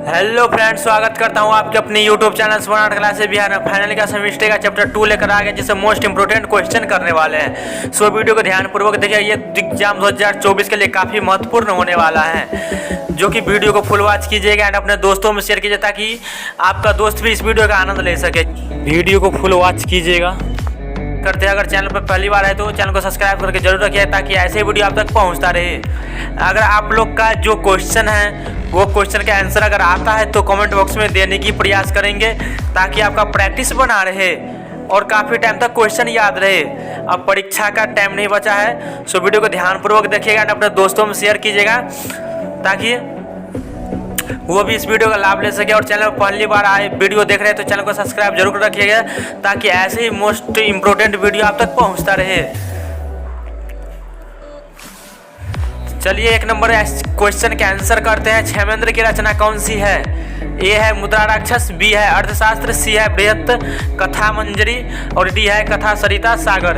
Hello friends, स्वागत करता हूं आपके अपने YouTube channel smart classes Bihar में। फाइनल का सेमेस्टर का चैप्टर 2 लेकर आ गया, जिससे मोस्ट इंपोर्टेंट क्वेश्चन करने वाले हैं। सो वीडियो को ध्यानपूर्वक देखिए, ये एग्जाम 2024 के लिए काफ़ी महत्वपूर्ण होने वाला है, जो कि वीडियो को फुल वॉच कीजिएगा एंड अपने दोस्तों में शेयर कीजिए, ताकि आपका दोस्त भी इस वीडियो का आनंद ले सके। वीडियो को फुल वॉच कीजिएगा करते हैं। अगर चैनल पर पहली बार है तो चैनल को सब्सक्राइब करके जरूर रखिए, ताकि ऐसे वीडियो आप तक पहुंचता रहे। अगर आप लोग का जो क्वेश्चन है वो क्वेश्चन का आंसर अगर आता है तो कमेंट बॉक्स में देने की प्रयास करेंगे, ताकि आपका प्रैक्टिस बना रहे और काफ़ी टाइम तक क्वेश्चन याद रहे। अब परीक्षा का टाइम नहीं बचा है, सो वीडियो को ध्यानपूर्वक देखिएगा और अपने दोस्तों में शेयर कीजिएगा, ताकि वो भी इस वीडियो का लाभ ले सके। और चैनल पर पहली बार आए वीडियो देख रहे हैं तो चैनल को सब्सक्राइब जरूर रखिएगा, ताकि ऐसे ही मोस्ट इम्पोर्टेंट वीडियो आप तक पहुंचता रहे। चलिए एक नंबर क्वेश्चन के आंसर करते हैं। क्षेमेंद्र की रचना कौन सी है? ए है मुद्रा राक्षस, बी है अर्थशास्त्र, सी है बृहत कथा मंजरी और डी है कथा सरिता सागर।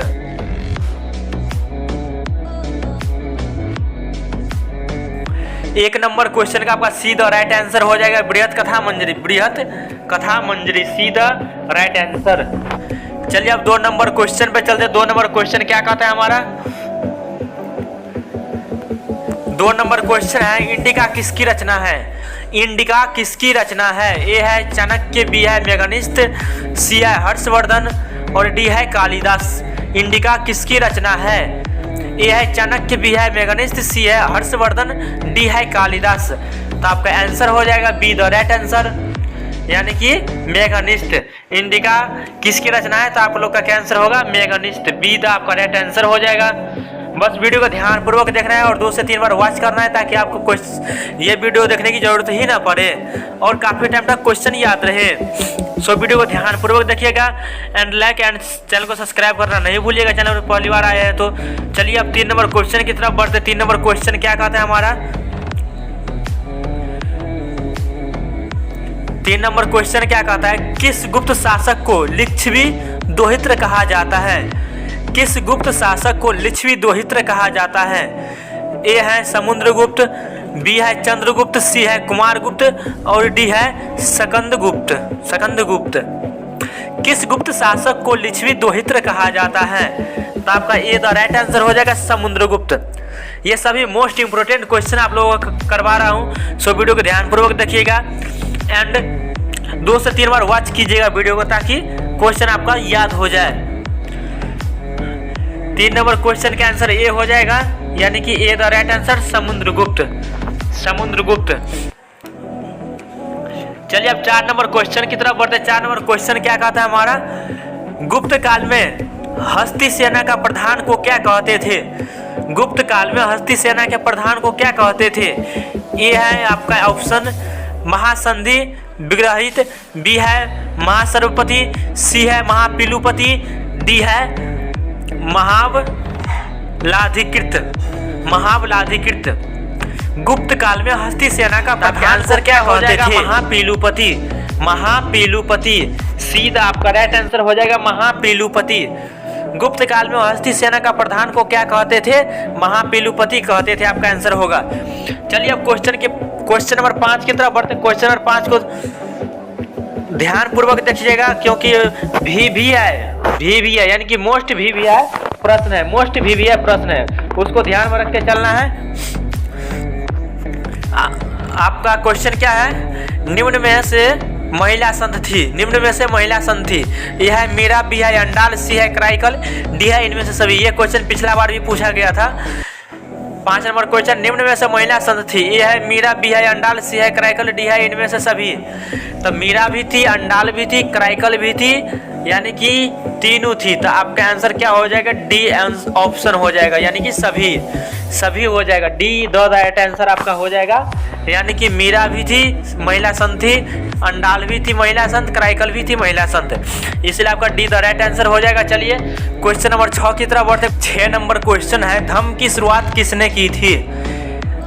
एक नंबर क्वेश्चन का आपका सी द राइट आंसर हो जाएगा बृहत कथा मंजरी। बृहत कथा मंजरी सी द राइट आंसर। चलिए अब 2 नंबर क्वेश्चन पे चलते हैं। 2 नंबर क्वेश्चन क्या कहता है हमारा? 2 नंबर क्वेश्चन है, इंडिका किसकी रचना है? इंडिका किसकी रचना है? ए है चाणक्य, बी है मेघनिष्ठ, सी है हर्षवर्धन और डी है कालिदास। इंडिका किसकी रचना है? ए है चाणक्य, बी है मेघनिष्ठ, सी है हर्षवर्धन, डी है कालिदास। तो आपका आंसर हो जाएगा बी द राइट आंसर, यानी कि मेघनिष्ठ। इंडिका किसकी रचना है? तो आप लोग का क्या आंसर होगा? मेघनिष्ठ। बी द आपका राइट आंसर हो जाएगा। बस वीडियो को ध्यानपूर्वक देखना है और 2 से 3 बार वॉच करना है, ताकि आपको ये वीडियो देखने की जरूरत ही ना पड़े और काफ़ी टाइम तक क्वेश्चन याद रहे। सो वीडियो को ध्यानपूर्वक देखिएगा एंड लाइक एंड चैनल को सब्सक्राइब करना नहीं भूलिएगा, चैनल पर पहली बार आए हैं तो। चलिए अब 3 नंबर क्वेश्चन की तरफ बढ़ते। 3 नंबर क्वेश्चन क्या कहता है हमारा? 3 नंबर क्वेश्चन क्या कहता है? किस गुप्त शासक को लिच्छवी दोहित्र कहा जाता है? किस गुप्त शासक को लिच्छवी दोहित्र कहा जाता है? ए है समुद्रगुप्त, बी है चंद्रगुप्त, सी है कुमारगुप्त और डी है सकंदगुप्त। सकंदगुप्त। किस गुप्त शासक को लिच्छवी दोहित्र कहा जाता है? तो आपका ए द राइट आंसर हो जाएगा समुद्रगुप्त। ये सभी मोस्ट इंपोर्टेंट क्वेश्चन आप लोगों को करवा रहा हूँ, सो वीडियो को ध्यानपूर्वक देखिएगा एंड 2 से 3 बार वॉच कीजिएगा वीडियो को, ताकि क्वेश्चन आपका याद हो जाए। 3 नंबर क्वेश्चन का आंसर ए हो जाएगा, यानी कि A the right answer Samudragupta. Samudragupta. चलिए अब 4 नंबर क्वेश्चन की तरफ बढ़ते हैं। 4 नंबर क्वेश्चन क्या कहता है हमारा? गुप्त काल में हस्ती सेना का प्रधान को क्या कहते थे? गुप्त काल में हस्ती सेना के प्रधान को क्या कहते थे? ए है आपका ऑप्शन महासंधि विग्रहित, बी है महासर्वपति, सी है महापीलुपति, डी है महाबलाधिकृत। महाबलाधिकृत। गुप्त काल में हस्ती सेना का प्रधान आंसर क्या हो जाएगा? महापीलुपति। महापीलुपति। सीधा आपका राइट आंसर हो जाएगा महापीलुपति। गुप्त काल में हस्ती सेना का प्रधान को क्या कहते थे? महापीलुपति कहते थे, आपका आंसर होगा। चलिए अब क्वेश्चन नंबर 5 की तरफ बढ़ते। क्वेश्चन नंबर 5 को ध्यानपूर्वक देखिएगा, क्योंकि भी है, यानी कि मोस्ट भी है प्रश्न है। मोस्ट भी है प्रश्न है, उसको ध्यान में रख के चलना है। आपका क्वेश्चन क्या है? निम्न में से महिला संत थी। निम्न में से महिला संत थी। यह है मीरा, बी है अंडाल, सी है क्राइकल, डी है इनमें से सभी। ये क्वेश्चन पिछला बार भी पूछा गया था। 5 नंबर क्वेश्चन, निम्न में से महिला संत थी। ए है मीरा, बी है अंडाल, सी है क्राइकल, डी है इनमें से सभी। तो मीरा भी थी, अंडाल भी थी, क्राइकल भी थी, यानी कि तीनों थी। तो आपका आंसर क्या हो जाएगा? डी ऑप्शन हो जाएगा, यानी कि सभी। सभी हो जाएगा। डी द राइट आंसर आपका हो जाएगा, यानी कि मीरा भी थी, महिला संत थी, अंडाल भी थी, महिला संत, क्राइकल भी थी, महिला संत, इसलिए आपका डी द राइट आंसर हो जाएगा। चलिए क्वेश्चन नंबर 6 की तरफ बढ़ते। 6 नंबर क्वेश्चन है, धम्म की शुरुआत किसने की थी?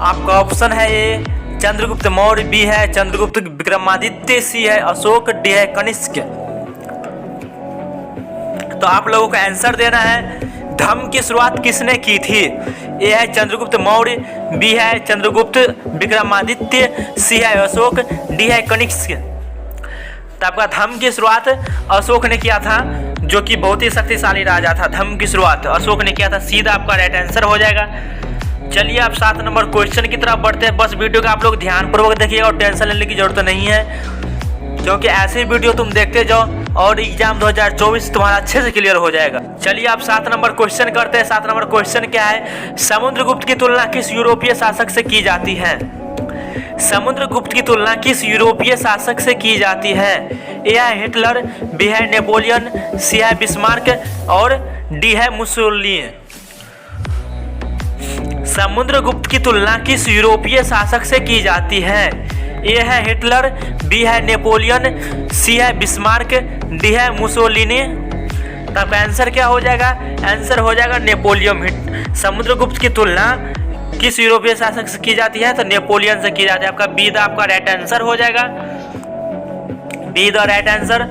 आपका ऑप्शन है ए चंद्रगुप्त मौर्य, बी है चंद्रगुप्त विक्रमादित्य, सी है अशोक, डी है कनिष्क। तो आप लोगों को आंसर देना है धम्म की शुरुआत किसने की थी? ए है चंद्रगुप्त मौर्य, बी है चंद्रगुप्त विक्रमादित्य, सी है अशोक, डी है कनिष्क। तो आपका धम्म की शुरुआत अशोक ने किया था, जो कि बहुत ही शक्तिशाली राजा था। धम्म की शुरुआत अशोक ने किया था, सीधा आपका राइट आंसर हो जाएगा। चलिए आप 7 नंबर क्वेश्चन की तरफ बढ़ते हैं। बस वीडियो को आप लोग ध्यानपूर्वक देखिएगा और टेंशन लेने की जरूरत नहीं है, क्योंकि ऐसे वीडियो तुम देखते जाओ और एग्जाम 2024 तुम्हारा अच्छे से क्लियर हो जाएगा। चलिए आप 7 नंबर क्वेश्चन करते हैं। 7 नंबर क्वेश्चन क्या है? समुद्रगुप्त की तुलना किस यूरोपीय शासक से की जाती है? समुद्रगुप्त की तुलना किस यूरोपीय शासक से की जाती है? ए है हिटलर, बी है नेपोलियन, सी है बिस्मार्क और डी है मुसोलिनी। समुद्रगुप्त की तुलना किस यूरोपीय शासक से की जाती है? ए है हिटलर, बी है नेपोलियन, सी है बिस्मार्क, डी है मुसोलिनी। तब आंसर क्या हो जाएगा? आंसर हो जाएगा नेपोलियन। समुद्रगुप्त की तुलना किस यूरोपीय शासक से की जाती है? तो नेपोलियन से की जाती है। आपका बी द आपका राइट आंसर हो जाएगा, बी द राइट आंसर।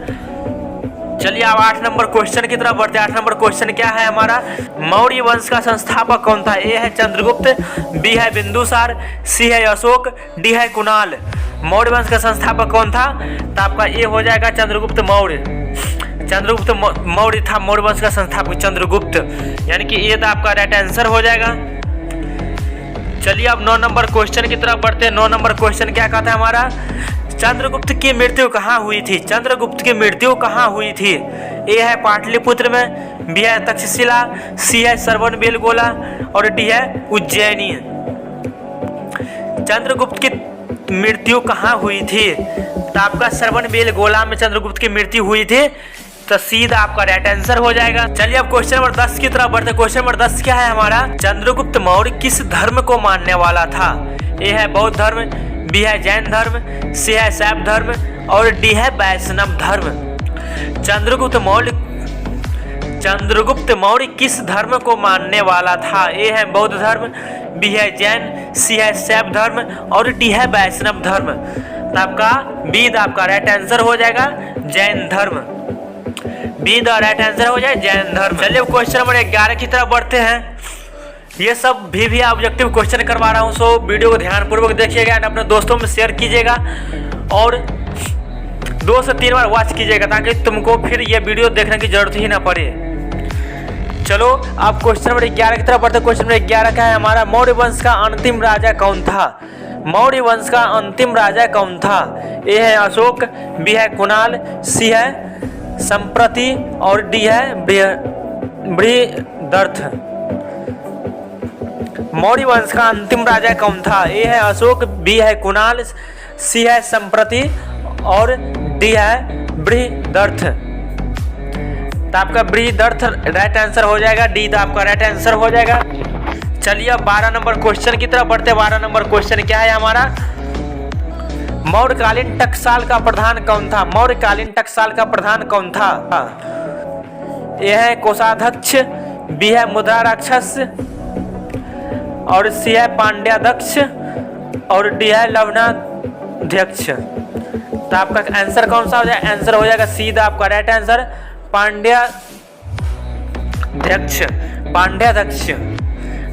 चलिए अब 8 नंबर क्वेश्चन की तरफ बढ़ते हैं। 8 नंबर क्वेश्चन क्या है हमारा? मौर्य वंश का संस्थापक कौन था? ए है चंद्रगुप्त, बी है बिंदुसार, सी है अशोक, डी है कुणाल। मौर्य वंश का संस्थापक कौन था? तो आपका ए हो जाएगा चंद्रगुप्त मौर्य। चंद्रगुप्त मौर्य था मौर्य वंश का संस्थापक चंद्रगुप्त, यानी कि ए आपका राइट आंसर हो जाएगा। चलिए अब 9 नंबर क्वेश्चन की तरफ बढ़ते हैं। 9 नंबर क्वेश्चन क्या कहता है हमारा? चंद्रगुप्त की मृत्यु कहाँ हुई थी? चंद्रगुप्त की मृत्यु कहाँ हुई थी? ए है पाटलिपुत्र में, बी है तक्षशिला, सी है श्रवणबेलगोला और डी है उज्जैनी। चंद्रगुप्त की मृत्यु कहाँ हुई थी? तो आपका श्रवणबेलगोला में चंद्रगुप्त की मृत्यु हुई थी, तो सीधा आपका राइट आंसर हो जाएगा। चलिए अब क्वेश्चन नंबर 10 की तरफ बढ़ते हैं। क्वेश्चन नंबर 10 क्या है हमारा? चंद्रगुप्त मौर्य किस धर्म को मानने वाला था? ए है बौद्ध धर्म, बी है जैन धर्म, सी है शैव धर्म और डी है वैष्णव धर्म। चंद्रगुप्त मौर्य किस धर्म को मानने वाला था? ए है बौद्ध धर्म, बी है जैन, सी है शैव धर्म और डी है वैष्णव धर्म। तो आपका बी आपका राइट आंसर हो जाएगा, जैन धर्म। बी द राइट आंसर हो जाए जैन धर्म। चलिए क्वेश्चन नंबर 11 की तरफ बढ़ते हैं। ये सब भी ऑब्जेक्टिव क्वेश्चन करवा रहा हूँ, सो वीडियो को ध्यानपूर्वक देखिएगा एंड अपने दोस्तों में शेयर कीजिएगा और 2 से 3 बार वॉच कीजिएगा, ताकि तुमको फिर ये वीडियो देखने की जरूरत ही ना पड़े। चलो आप क्वेश्चन नंबर 11 की तरफ बढ़ते हैं। क्वेश्चन नंबर 11 का है हमारा? मौर्य वंश का अंतिम राजा कौन था? मौर्य वंश का अंतिम राजा कौन था? ए है अशोक, बी है कुणाल, सी है संप्रति और डी है बृहदर्थ। मौर्य वंश का अंतिम राजा कौन था? ए है अशोक, बी है कुणाल, सी है संप्रति और डी है बृहदर्थ। तो आपका बृहदर्थ राइट आंसर हो जाएगा, डी तो आपका राइट आंसर हो जाएगा। चलिए अब 12 नंबर क्वेश्चन की तरफ बढ़ते हैं। 12 नंबर क्वेश्चन क्या है हमारा? मौर्यकालीन टकसाल का प्रधान कौन था? मौर्यकालीन टकसाल का प्रधान कौन था? ए है कोषाध्यक्ष, बी है मुद्रा राक्षस और सी है पांड्याध्यक्ष और डी है लवणाध्यक्ष। तो आपका आंसर कौन सा हो जाएगा? आंसर हो जाएगा सीधा आपका राइट आंसर, पांड्याध्यक्ष।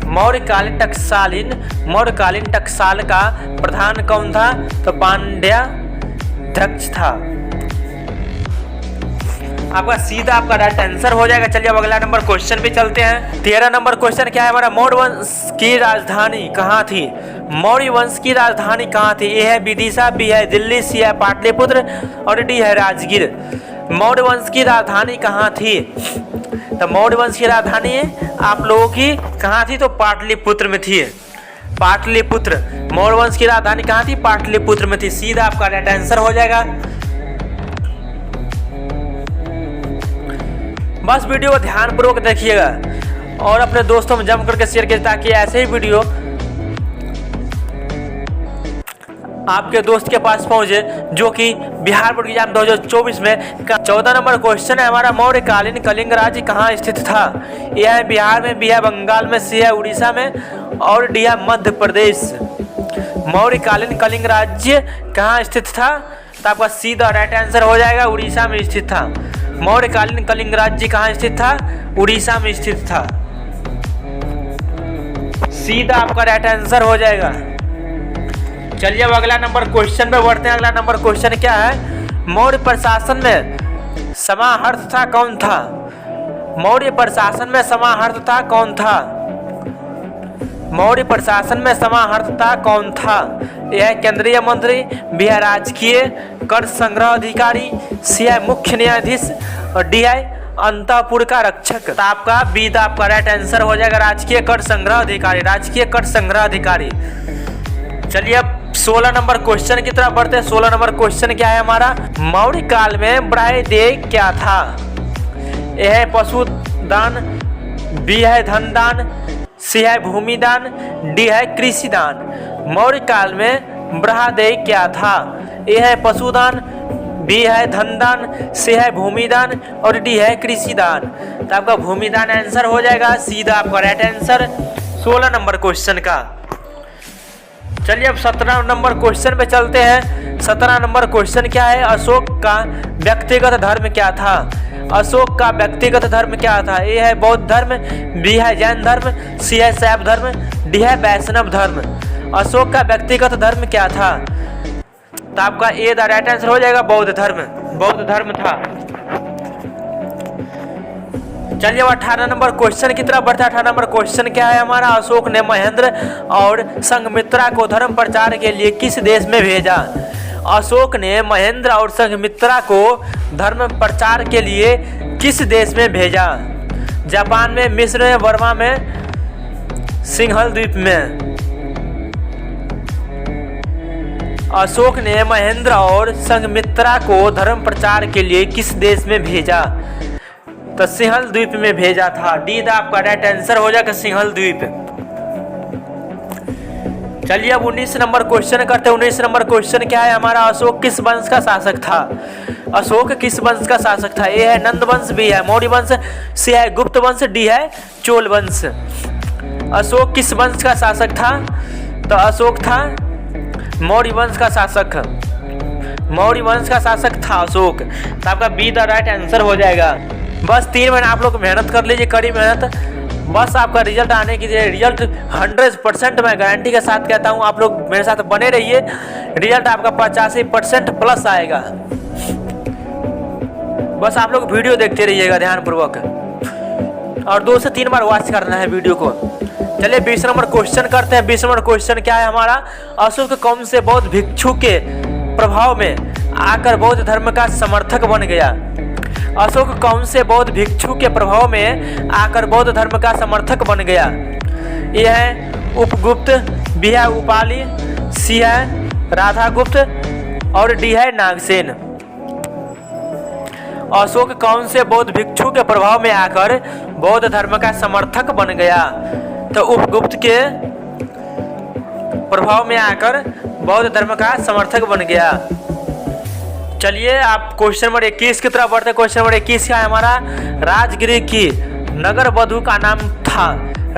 मौर्यकालीन टकसाल का प्रधान कौन था? तो पांड्याध्यक्ष था। आपका सीधा आपका राइट आंसर हो जाएगा। चलिए अब अगला नंबर क्वेश्चन पे चलते हैं। 13 नंबर क्वेश्चन क्या है हमारा? मौर्य वंश की राजधानी कहाँ थी? मौर्य वंश की राजधानी कहाँ थी? ए है विदिशा, बी है दिल्ली, सी है पाटलिपुत्र और डी है राजगीर। मौर्य वंश की राजधानी कहाँ थी? तो मौर्य वंश की राजधानी आप लोगों की कहाँ थी? तो पाटलिपुत्र में थी। पाटलिपुत्र मौर्य वंश की राजधानी कहाँ थी? पाटलिपुत्र में थी। सीधा आपका राइट आंसर हो जाएगा। बस वीडियो को ध्यानपूर्वक देखिएगा और अपने दोस्तों में जम करके शेयर कीजिए, ताकि ऐसे ही वीडियो आपके दोस्त के पास पहुंचे जो कि बिहार बोर्ड एग्जाम 2024 में 14 नंबर क्वेश्चन है हमारा। मौर्यकालीन कलिंग राज्य कहाँ स्थित था? ए है बिहार में, बी है बंगाल में, सी है उड़ीसा में और डी है मध्य प्रदेश। मौर्यकालीन कलिंग राज्य कहाँ स्थित था? तो आपका सीधा राइट आंसर हो जाएगा, उड़ीसा में स्थित था। मौर्यकालीन कलिंग राज्य कहाँ स्थित था? उड़ीसा में स्थित था। सीधा आपका राइट आंसर हो जाएगा। चलिए अब अगला नंबर क्वेश्चन पे बढ़ते हैं। अगला नंबर क्वेश्चन क्या है, मौर्य प्रशासन में समाहर्ता कौन था? मौर्य प्रशासन में समाहर्ता कौन था? मौर्य प्रशासन में समाहर्ता कौन था? यह केंद्रीय मंत्री, बी है राजकीय कर संग्रह अधिकारी, सी है मुख्य न्यायाधीश और डी है अंतःपुर का रक्षक। तो आपका बी द आपका राइट आंसर हो जाएगा, राजकीय कर संग्रह अधिकारी, राजकीय कर संग्रह अधिकारी। चलिए अब 16 नंबर क्वेश्चन की तरफ बढ़ते हैं। 16 नंबर क्वेश्चन क्या है हमारा, मौर्य काल में ब्राह्मदेय क्या था? ए है पशुदान, बी है धन दान, सी है भूमि दान, डी है कृषि दान। मौर्य काल में ब्राह्मदेय क्या था? ए है पशुदान, बी है धन दान, सी है भूमि दान और डी है कृषि दान। तो आपका भूमि दान आंसर हो जाएगा, सीधा आपका राइट आंसर 16 नंबर क्वेश्चन का। चलिए अब 17 नंबर क्वेश्चन पे चलते हैं। 17 नंबर क्वेश्चन क्या है, अशोक का व्यक्तिगत धर्म क्या था? अशोक का व्यक्तिगत धर्म क्या था? ए है बौद्ध धर्म, बी है जैन धर्म, सी है शैव धर्म, डी है वैष्णव धर्म। अशोक का व्यक्तिगत धर्म क्या था? तो आपका ए द राइट आंसर हो जाएगा, बौद्ध धर्म, बौद्ध धर्म था। चलिए अब 18 नंबर क्वेश्चन की तरफ बढ़ते हैं। 18 नंबर क्वेश्चन क्या है हमारा, अशोक ने महेंद्र और संघमित्रा को धर्म प्रचार के लिए किस देश में भेजा? अशोक ने महेंद्र और संघमित्रा को धर्म प्रचार के लिए किस देश में भेजा? जापान में, मिस्र में, बर्मा में, सिंहल द्वीप में। अशोक ने महेंद्र और संघमित्रा को धर्म प्रचार के लिए किस देश में भेजा? तो सिंहल द्वीप में भेजा था। डी द आपका राइट आंसर हो जाएगा, सिंहल द्वीप। चलिए अब 19 नंबर क्वेश्चन करते हैं। 19 नंबर क्वेश्चन क्या है हमारा, अशोक किस वंश का शासक था? अशोक किस वंश का शासक था? ए है नंद वंश, बी है मौर्य वंश, सी है गुप्त वंश, डी है चोल वंश। अशोक किस वंश का शासक था? तो अशोक था मौर्य वंश का शासक, मौर्य वंश का शासक था अशोक। तो आपका बी द राइट आंसर हो जाएगा। बस 3 महीने आप लोग मेहनत कर लीजिए, कड़ी मेहनत, बस आपका रिजल्ट आने की रिजल्ट 100% मैं गारंटी के साथ कहता हूँ। आप लोग मेरे साथ बने रहिए, रिजल्ट आपका 85% प्लस आएगा। बस आप लोग वीडियो देखते रहिएगा ध्यानपूर्वक और 2 से 3 बार वॉच करना है वीडियो को। चलिए 20 नंबर क्वेश्चन करते हैं। 20 नंबर क्वेश्चन क्या है हमारा, अशोक कौन से बौद्ध भिक्षु के प्रभाव में आकर बौद्ध धर्म का समर्थक बन गया? अशोक कौन से बौद्ध भिक्षु के प्रभाव में आकर बौद्ध धर्म का समर्थक बन गया? यह है उपगुप्त, बी है उपाली, सी है राधागुप्त और डी है नागसेन। अशोक कौन से बौद्ध भिक्षु के प्रभाव में आकर बौद्ध धर्म का समर्थक बन गया? तो उपगुप्त के प्रभाव में आकर बौद्ध धर्म का समर्थक बन गया। चलिए आप क्वेश्चन नंबर 21 की तरफ बढ़ते हैं। क्वेश्चन नंबर 21 क्या है हमारा, राजगृह की नगर वधु का नाम था?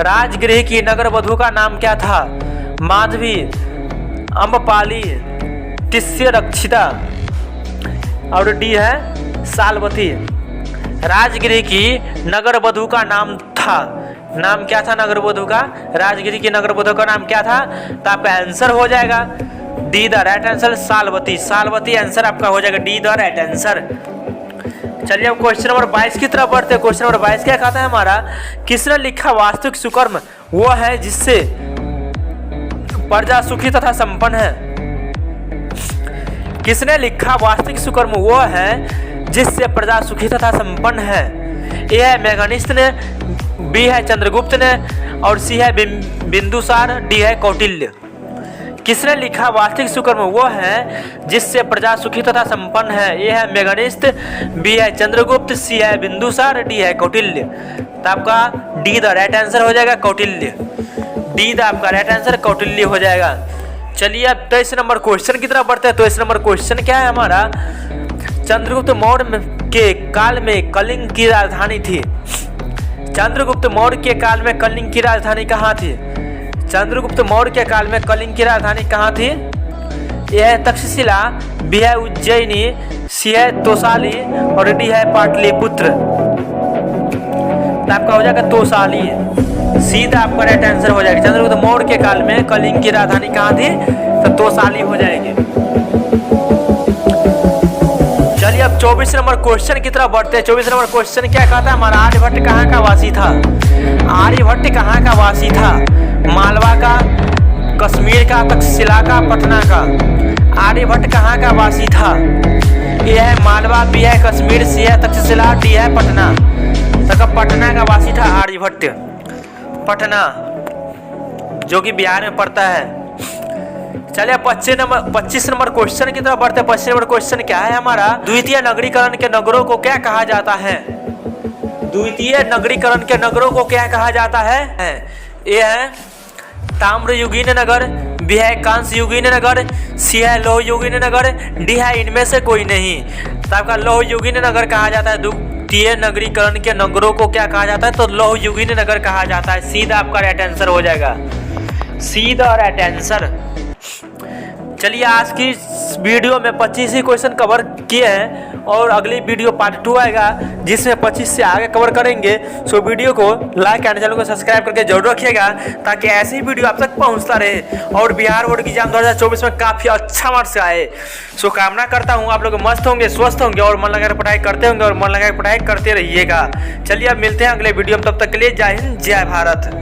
राजगृह की नगर वधु का नाम क्या था? माधवी, अम्बपाली, तिस्य रक्षिता और डी है सालवती। राजगृह की नगर वधु का नाम था, नाम क्या था नगर वधु का? राजगृह की नगर वधु का नाम क्या था? तो आपका आंसर हो जाएगा D the right answer, Salavati. Salavati answer आपका हो जाएगा, डी द राइट आंसर। चलिए अब क्वेश्चन नंबर 22 की तरफ बढ़ते हैं। क्वेश्चन नंबर 22 क्या कहता है हमारा, किसने लिखा वास्तविक सुकर्म वो है जिससे प्रजा सुखी तथा संपन्न है? किसने लिखा वास्तविक सुकर्म वो है जिससे प्रजा सुखी तथा संपन्न है? ए है मेघनिष्ठ ने, बी है चंद्रगुप्त ने और सी है बिंदुसार, डी है कौटिल्य। किसने लिखा वास्तविक सुकर्म वो है जिससे प्रजा सुखी तथा संपन्न है? ये है मेघनिष्ठ, बी है चंद्रगुप्त, सी है बिंदुसार, डी है कौटिल्य। तो आपका डी द राइट आंसर हो जाएगा, कौटिल्य। डी द आपका राइट आंसर कौटिल्य हो जाएगा। चलिए अब 23 नंबर क्वेश्चन की तरफ बढ़ते हैं। 23 नंबर क्वेश्चन क्या है हमारा, चंद्रगुप्त मौर्य के काल में कलिंग की राजधानी थी? चंद्रगुप्त मौर्य के काल में कलिंग की राजधानी कहाँ थी? चंद्रगुप्त मौर्य के काल में कलिंग की राजधानी कहाँ थी? यह है तक्षशिला, बी है उज्जैनी, सी है तोसाली और डी है पाटलिपुत्र। तो आपका हो जाएगा तोसाली। सीधा आपका राइट आंसर हो जाएगा। चंद्रगुप्त मौर्य के काल में कलिंग की राजधानी कहाँ थी? तो तोसाली हो जाएगी। चलिए अब 24 नंबर क्वेश्चन की तरफ बढ़ते हैं। 24 नंबर क्वेश्चन क्या कहता है हमारा? आर्यभट्ट कहाँ का वासी था? आर्यभट्ट कहाँ का वासी था? मालवा का, कश्मीर का, तक्षशिला का, पटना का? आर्यभट्ट कहाँ का वासी था? ए है मालवा, बी है कश्मीर, सी है तक्षशिला, डी है पटना। तो पटना का वासी था आर्यभट्ट। पटना जो कि बिहार में पड़ता है। चलिए 25 नंबर क्वेश्चन की तरफ बढ़ते हैं। 25 नंबर क्वेश्चन क्या है हमारा? द्वितीय नगरीकरण के नगरों को क्या कहा जाता है? द्वितीय नगरीकरण के नगरों को क्या कहा जाता है? ए है ताम्रयुगीन नगर, बी है कांस्ययुगीन नगर, सी है लौहयुगीन नगर, डी है इनमें से कोई नहीं। तो आपका लौहयुगीन नगर कहा जाता है। द्वितीय नगरीकरण के नगरों को क्या कहा जाता है? तो लौहयुगीन नगर कहा जाता है। सीधा आपका राइट आंसर हो जाएगा। सीधा राइट आंसर। चलिए आज की वीडियो में 25 ही क्वेश्चन कवर किए हैं और अगली वीडियो पार्ट 2 आएगा जिसमें 25 से आगे कवर करेंगे। सो वीडियो को लाइक एंड चैनल को सब्सक्राइब करके जरूर रखिएगा ताकि ऐसी ही वीडियो आप तक पहुंचता रहे और बिहार बोर्ड की एग्जाम 2024 में काफ़ी अच्छा मार्क्स आए। सो कामना करता हूँ आप लोग मस्त होंगे, स्वस्थ होंगे और मन लगाकर पढ़ाई करते होंगे और मन लगाकर पढ़ाई करते रहिएगा। चलिए अब मिलते हैं अगले वीडियो में, तब तक के लिए जय हिंद, जय भारत।